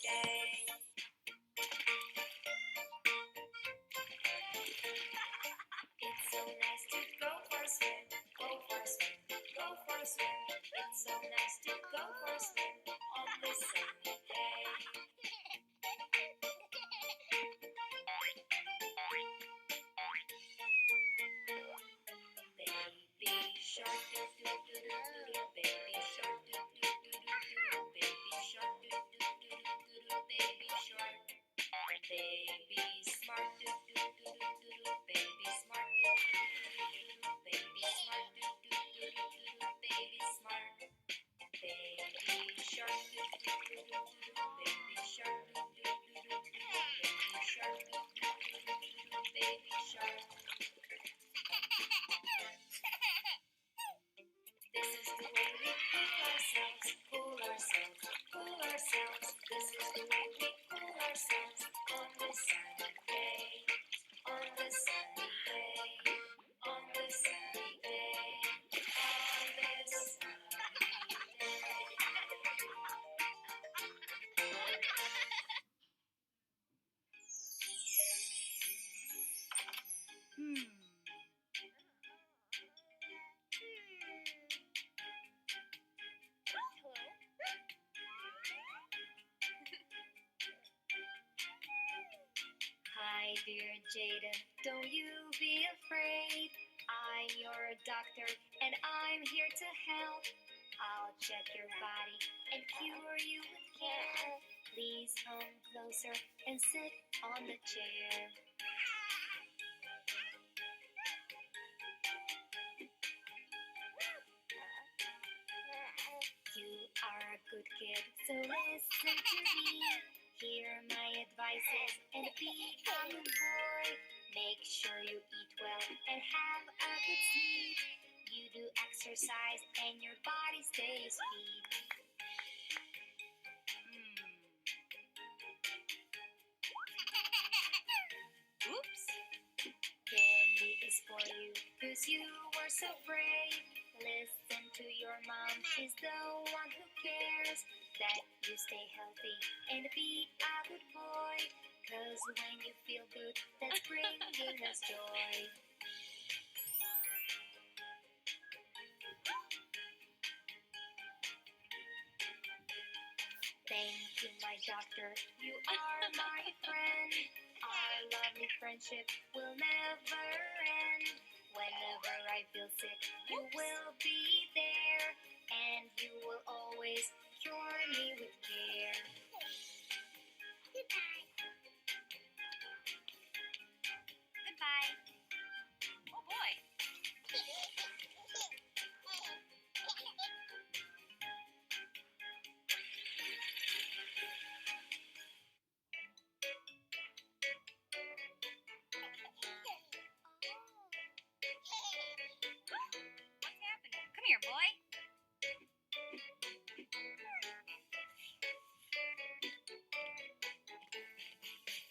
day. It's so nice to go for a swim, go for a swim, go for a swim. It's so nice to go for a swim on this sunny day. Baby shark, do do do do do, baby shark, do do do do do, baby shark, do do do do do, baby shark. Baby smart, do do do do do, baby smart, do do do do, baby smart, do do do do, baby smart. Baby shark, do do do do, baby shark, do do do do, baby shark, do do do do, baby shark. This is the way we cool ourselves, cool ourselves, cool ourselves. This is the way we cool ourselves on this sunny day, on this sunny day, on this sunny day, on this sunny day. Hi, dear Jada, don't you be afraid. I'm your doctor, and I'm here to help. I'll check your body and cure you with care. Please come closer and sit on the chair. You are a good kid, so listen to me. Hear my advices and be a good boy. Make sure you eat well and have a good sleep. You do exercise and your body stays fit. Oops! Candy is for you, 'cause you were so brave. Listen to your mom, she's the one who cares that you stay healthy and be a good boy. 'Cause when you feel good, that's bringing us joy. Thank you, my doctor, you are my friend. Our lovely friendship will never end. Whenever I feel sick, you will be there, and you will always cure me with care. Goodbye. Oh boy. What's happening? Come here, boy.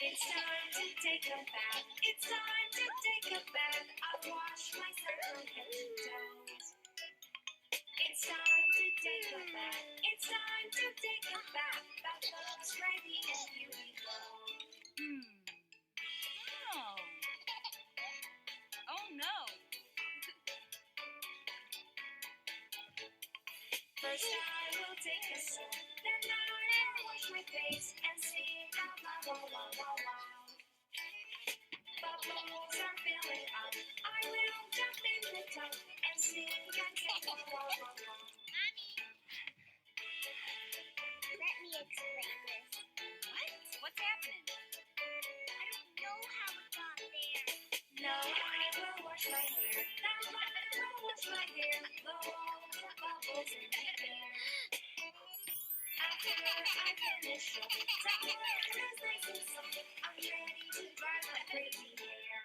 It's time to take a bath. It's time to take a bath. I'll wash myself from head to toes. It's time to take a bath. It's time to take a bath. Bathtub's ready and here we go. Oh. Oh no. First I will take a sip, then I will wash my face and sing out loud, wow, wow, wow, wow. Bubbles are filling up, I will jump in the tub and sing and sing, wow, wow, wow, wow. Mommy, let me explain this. What? What's happening? I don't know how it got there. Now I will wash my hair, now I will wash my hair, blow all the bubbles in the air. After I finish up, towel is nice and soft, I'm ready to dry my crazy hair.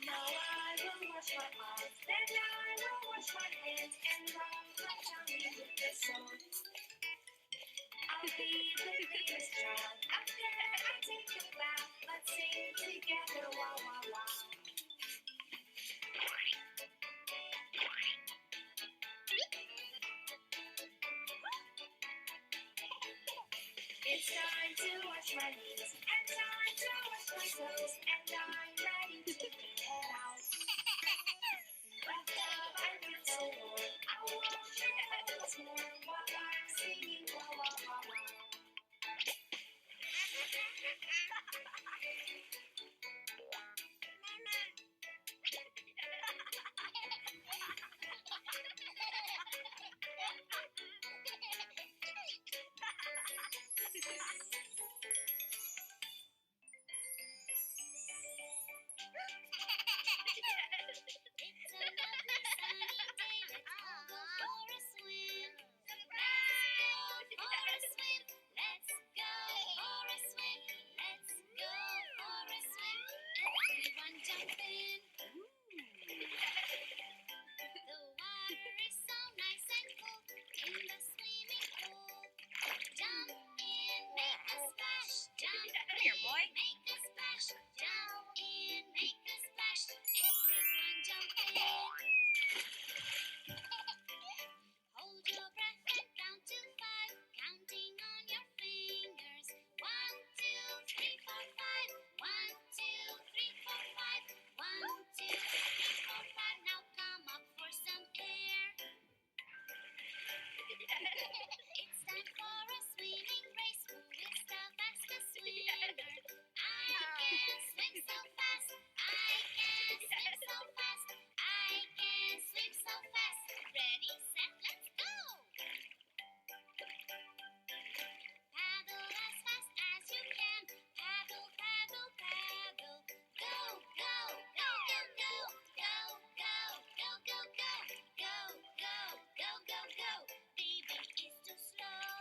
Now I will wash my arms, then I will wash my hands and rub my tummy with the soap. I'll be the cleanest child after I take a bath. Let's sing together, wow, wow, wow. It's time to wash my knees and time to wash my toes, and I'm ready to head out. Wrapped up and feel so warm, I won't share once more while I'm singing wah wah wah wah. It's a lovely sunny day. Let's all go for a swim. Let's go for a swim. Let's go for a swim. Let's go for a swim. Everyone jump in. The water is so nice and cool in the swimming pool. Jump in, make a splash. Jump Come here, boy. in, make a splash. Jump in, make a splash. Everyone jump in. Hold your breath and count to 5, counting on your fingers. 1, 2, 3, 4, 5. 1, 2, 3, 4, 5. 1, 2, 3, 4, 5. Now come up for some air. It's time for a swimming race. Who is the fastest swimmer? I can swim so fast. I can swim so fast. I can swim so fast. Ready, set, let's go. Paddle as fast as you can. Paddle, paddle, paddle. Go, go, go, go, go. Go, go, go, go, go. Go, go, go, go, go. Baby is too slow.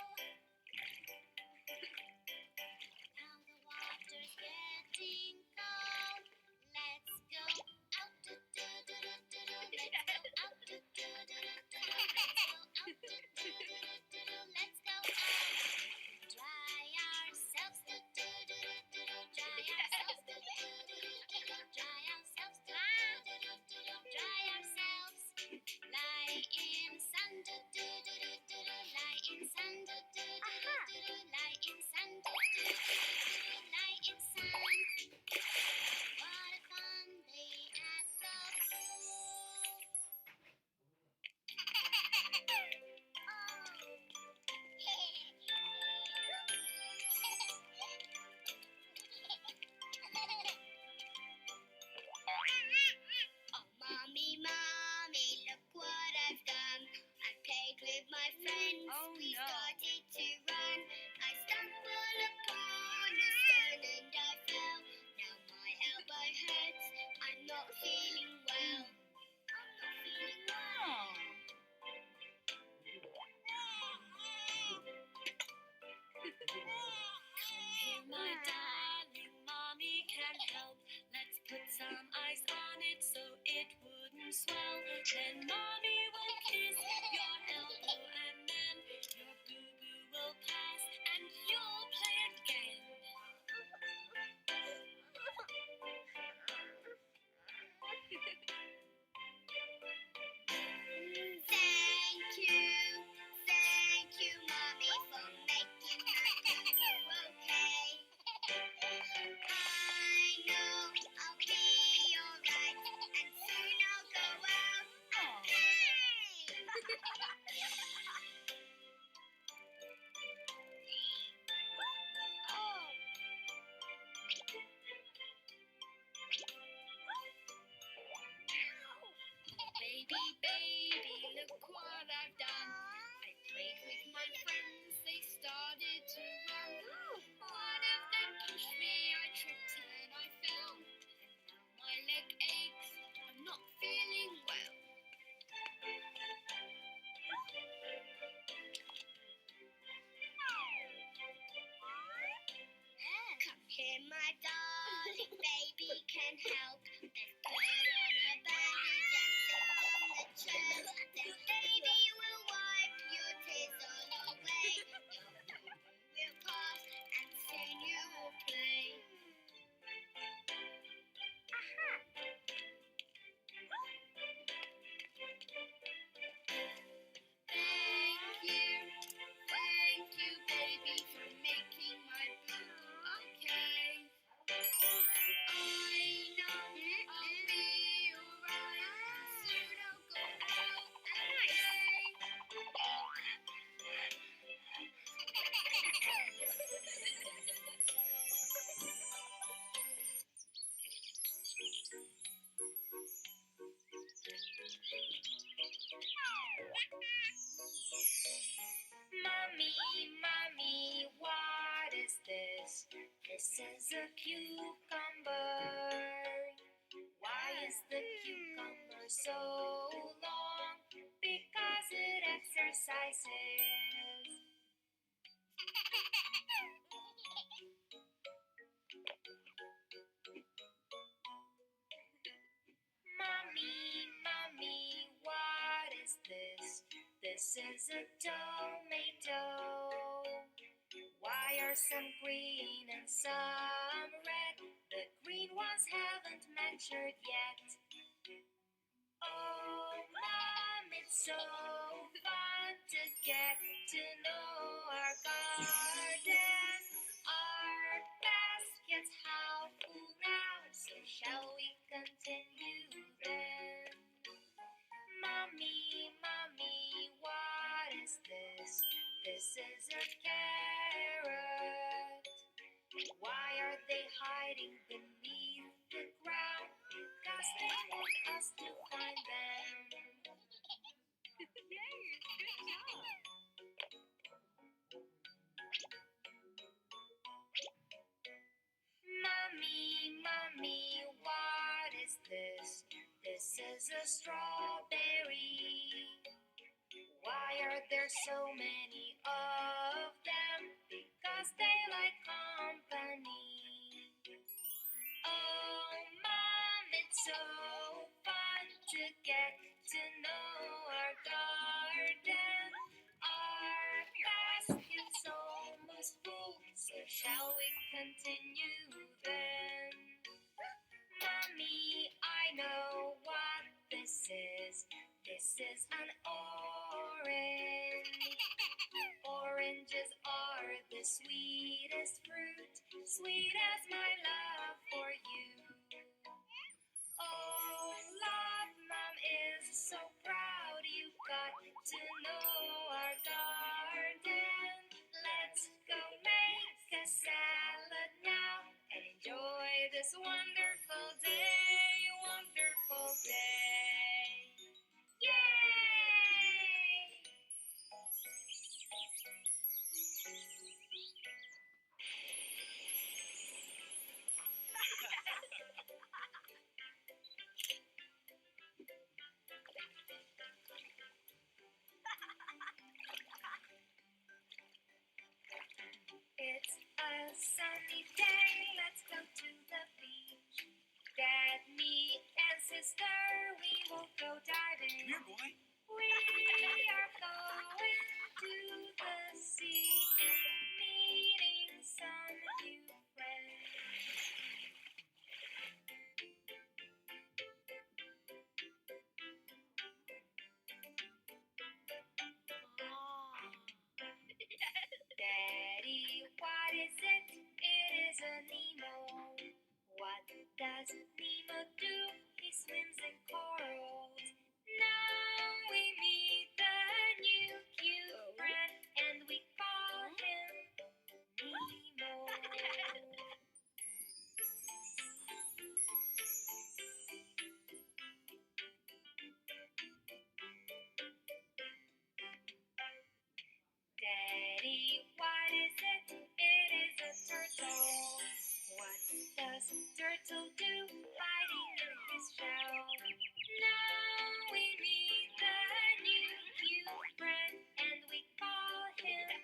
Now the water's getting cold. Let's go out. Do, do, do, do, do, do. Let's go out. Do, do, do, do, do, do. Let's go out. Do, do, do, do, do, do. Let's go out. Dry ourselves. Do, do, do, do, do, do. Dry ourselves. Do, do, do, do, do, do. Dry ourselves. Do, do, do, do, do, do. Dry ourselves. Lie in sun. Do, do, do, do, do, do. Lie in sun. Do, do, do, do, do, do. Lie in sun. Do, do, do, do, do. Lie in sun. What a fun day at the pool. Oh, mommy, mommy, look what I've done. I played with my friends. Oh, We no. started to run. I stumbled upon a stone and I fell. Now my elbow hurts. I'm not feeling well. I'm not feeling well. My darling, mommy can help. Let's put some ice on it so it wouldn't swell. Then mommy will kiss your elbow and then your boo-boo will pass and you'll play again. Thank you, mommy, for making my boo-boo okay. I know I'll be alright, and soon I'll go out. Baby, baby, look what I've done. I played with my friends, they started to run. One of them pushed me, I tripped and I fell. And now my leg aches, I'm not feeling well. Come here, my darling, baby can help. Let's put on a bandage and sit on the chair. is the cucumber so long? Because it exercises. Mommy, mommy, what is this? This is a tomato. Why are some green and some red? The green ones haven't matured yet. Oh, Mom, it's so fun to get to know our garden. Our basket's half full now, so shall we continue then? Mommy, mommy, what is this? This is a carrot. Why are they hiding beneath the ground? Because they want us to find them. Yay! Good job. Mommy, mommy, what is this? This is a strawberry. Why are there so many of them? Because they like company. Oh, Mom, it's so fun to get to know our garden. Our basket's almost full, so shall we continue then? Mommy, I know what this is. This is an orange. Oranges are the sweetest fruit, sweet as my love for you. Oh, love, Mom is so proud you got to know our garden. Let's go make a salad now and enjoy this wonderful day, wonderful day. Yay! It's a sunny day, let's go to the beach. Dad, me, and sister, we will go diving. Come here, boy. We are going to the sea and meeting some new friends. Daddy, what is it? It is a Nemo. What does Nemo do? He swims in corals. Now we meet the new cute friend, and we call him Nemo. Daddy, what is it? It is a turtle. What does turtle do? Hiding in his shell. Now we meet the new cute friend, and we call him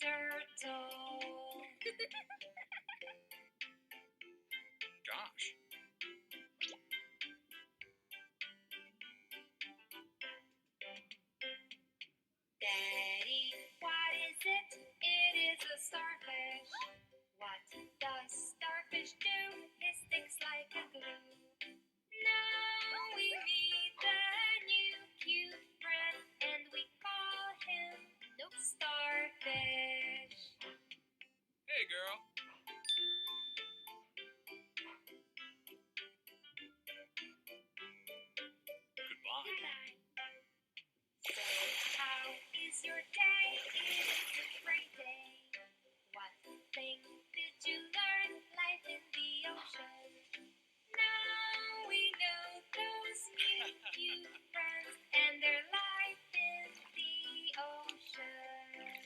Turtle. Gosh. Daddy, what is it? It is a starfish. What does starfish do? It sticks like a glue. Now we meet the new cute friend, and we call him Starfish. Hey, girl. Goodbye. Goodbye. So, how is your day? It is a great day. What thing did you learn? Life in the ocean. Now we know those new cute friends and their life in the ocean.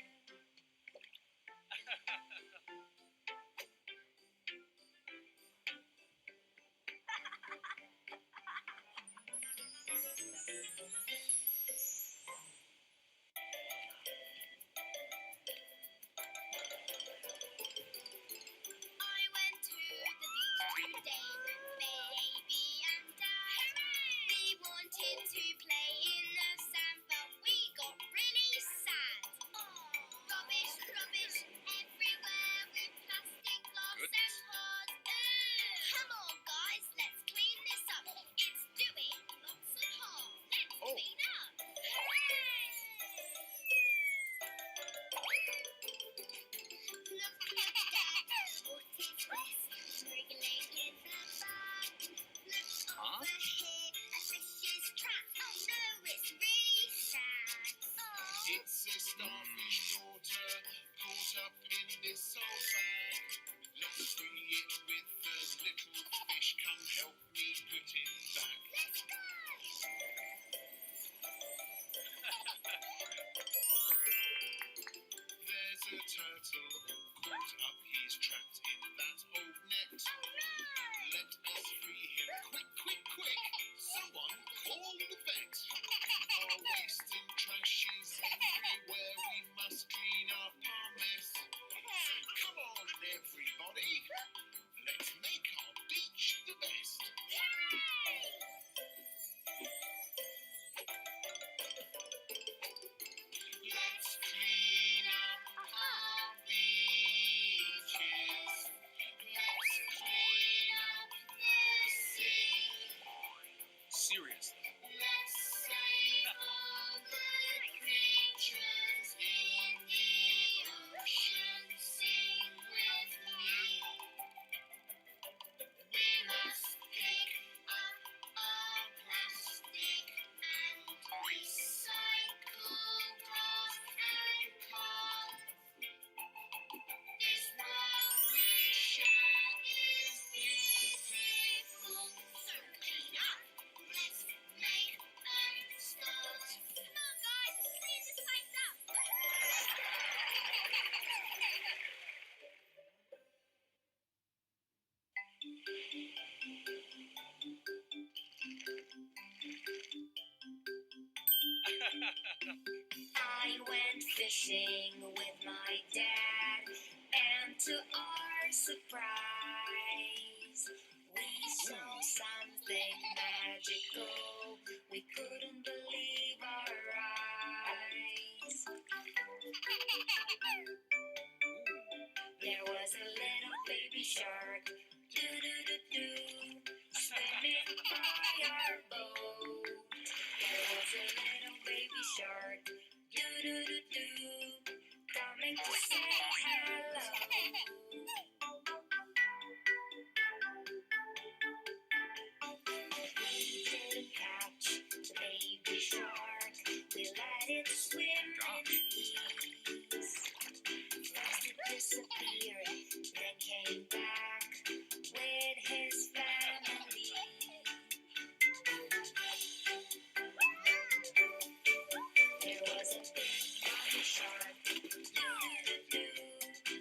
back. Let's go! There's a turtle all caught up, he's trapped in that old net. Let us free him, quick, quick, quick! Someone call the vet! Our waste and trash is everywhere, we must clean up our mess. So come on, everybody, let's make our beach the best. Let's clean up our beaches. Let's clean up the sea. Seriously. Let's save all the creatures in the ocean. Sing with me. We must pick up our plastic and recycle glass and card. This world we share is beautiful. So clean up. Let's make a start. Come on, guys, let's clean this place up. I went fishing with my dad, and to our surprise, we saw something magical. We couldn't believe our eyes. There was a little baby shark, doo-doo-doo-doo, swimming by our boat. There was a little baby shark, doo-doo-doo-doo, coming to say hello. We didn't catch the baby shark, we let it swim in peace. First it disappeared, then came back with his family. There was a big mommy shark, doo-doo-doo,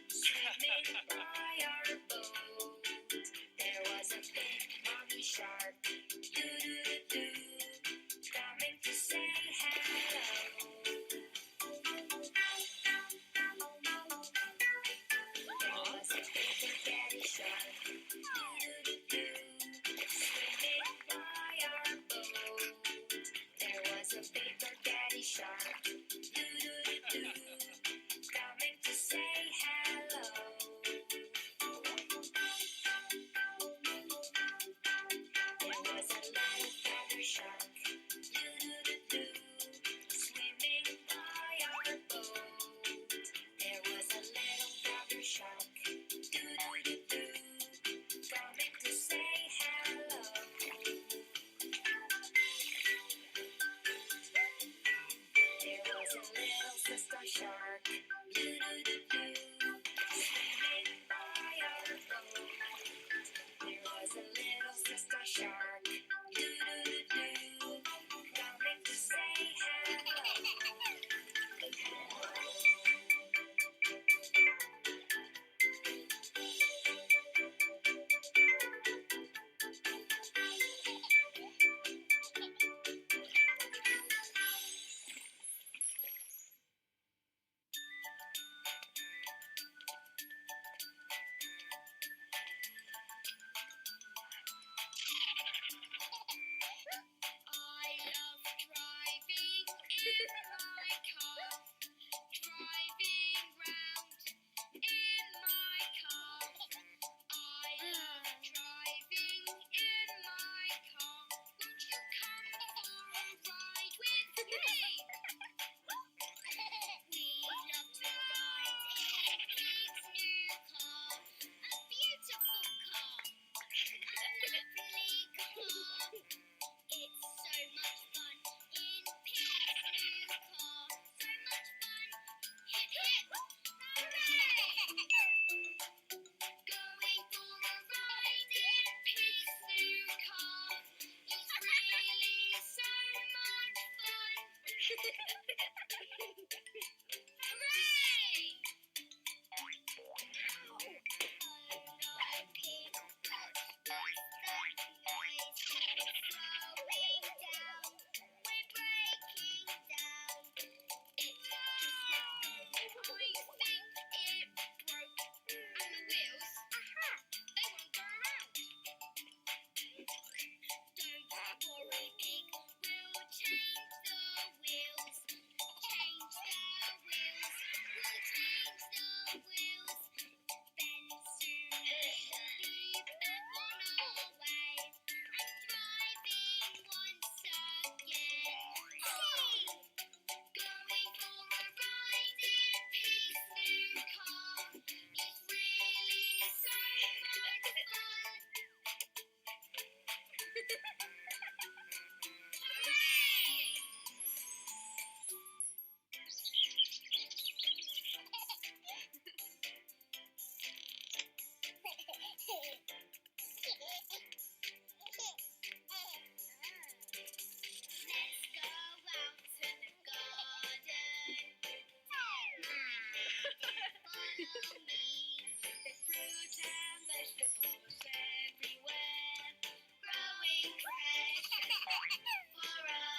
For a